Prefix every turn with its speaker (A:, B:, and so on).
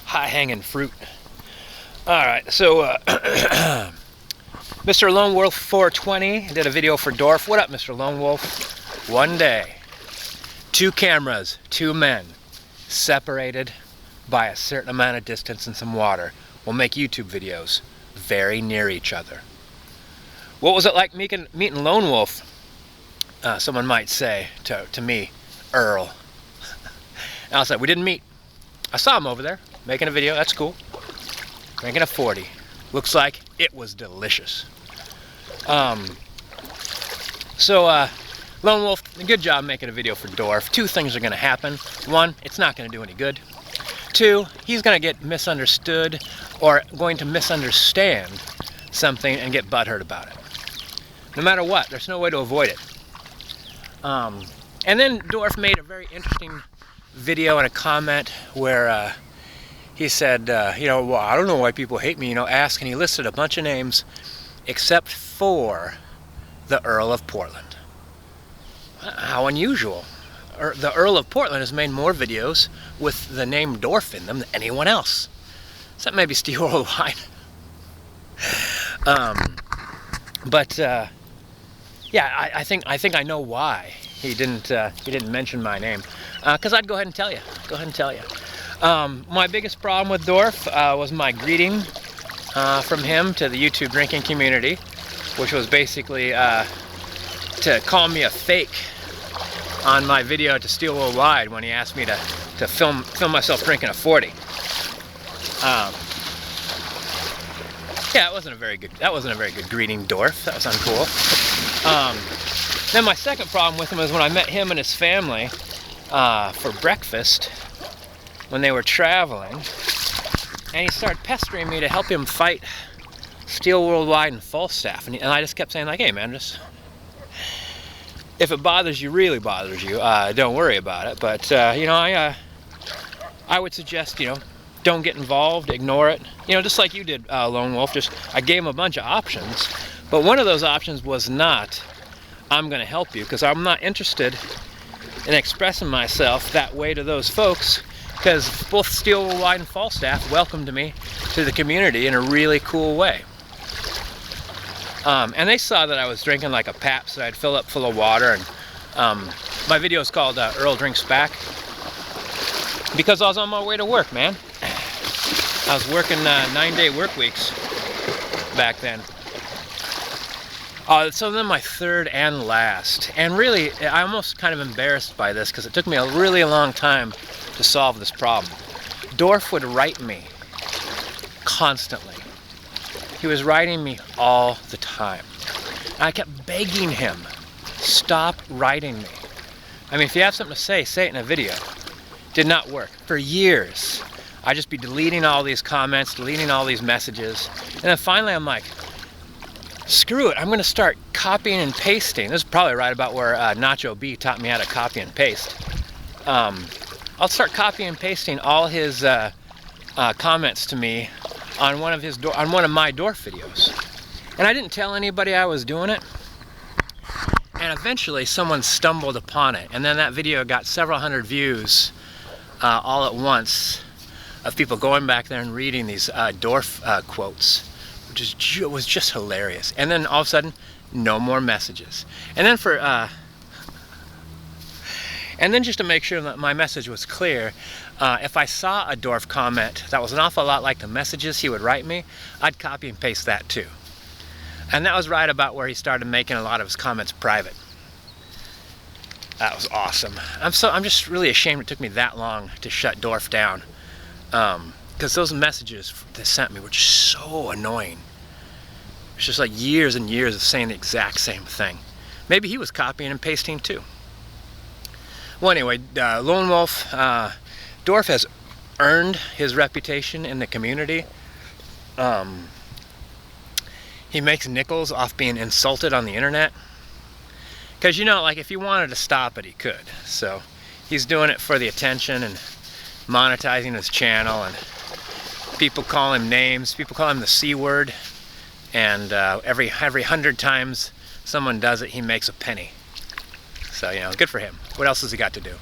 A: high-hanging fruit. Alright, so Mr. Lone Wolf 420 did a video for Dorf. What up, Mr. Lone Wolf? One day, 2 cameras, 2 men, separated by a certain amount of distance and some water, will make YouTube videos very near each other. What was it like meeting Lone Wolf? Someone might say to me, Earl. And I'll say, we didn't meet. I saw him over there, making a video, that's cool. Drinking a 40. Looks like it was delicious. Lone Wolf, good job making a video for Dorf. 2 things are going to happen. 1, it's not going to do any good. 2, he's going to get misunderstood or going to misunderstand something and get butthurt about it. No matter what, there's no way to avoid it. And then Dorf made a very interesting video and a comment where he said, well, I don't know why people hate me, ask, and he listed a bunch of names except for the Earl of Portland. How unusual. The Earl of Portland has made more videos with the name Dorf in them than anyone else. Except maybe Steel Worldwide. Yeah, I think I know why he didn't mention my name. Because I'd go ahead and tell you. My biggest problem with Dorf was my greeting from him to the YouTube drinking community, which was basically to call me a fake on my video to Steel Worldwide when he asked me to film myself drinking a 40. Yeah, that wasn't a very good greeting, Dorf. That was uncool. Then my second problem with him was when I met him and his family for breakfast when they were traveling, and he started pestering me to help him fight Steel Worldwide and Falstaff, and I just kept saying, like, hey man, just if it bothers you, really bothers you, don't worry about it. But I would suggest, don't get involved, ignore it. Just like you did, Lone Wolf. I gave him a bunch of options, but one of those options was not, I'm going to help you, because I'm not interested in expressing myself that way to those folks, because both Steel Worldwide and Falstaff welcomed me to the community in a really cool way. And they saw that I was drinking like a Pabst that I'd fill up full of water, and my video is called Earl Drinks Back, because I was on my way to work, man. I was working 9-day work weeks back then. So then my third and last, and really I'm almost kind of embarrassed by this because it took me a really long time to solve this problem. Dorf would write me constantly. He was writing me all the time. I kept begging him, stop writing me. I mean, if you have something to say it in a video. Did not work. For years, I'd just be deleting all these comments, deleting all these messages, and then finally I'm like, screw it, I'm going to start copying and pasting. This is probably right about where Nacho B taught me how to copy and paste. I'll start copying and pasting all his comments to me on one of my Dorf videos. And I didn't tell anybody I was doing it. And eventually someone stumbled upon it. And then that video got several hundred views all at once of people going back there and reading these Dorf quotes, which was just hilarious. And then all of a sudden, no more messages. And then just to make sure that my message was clear, if I saw a Dorf comment that was an awful lot like the messages he would write me, I'd copy and paste that too. And that was right about where he started making a lot of his comments private. That was awesome. I'm just really ashamed it took me that long to shut Dorf down. Because those messages they sent me were just so annoying. It's just like years and years of saying the exact same thing. Maybe he was copying and pasting too. Well, anyway, Lone Wolf, Dorf has earned his reputation in the community. He makes nickels off being insulted on the internet. Because, like if he wanted to stop it, he could. So he's doing it for the attention and monetizing his channel, and people call him names, people call him the C word, and every 100 times someone does it, he makes a penny. So, good for him. What else has he got to do?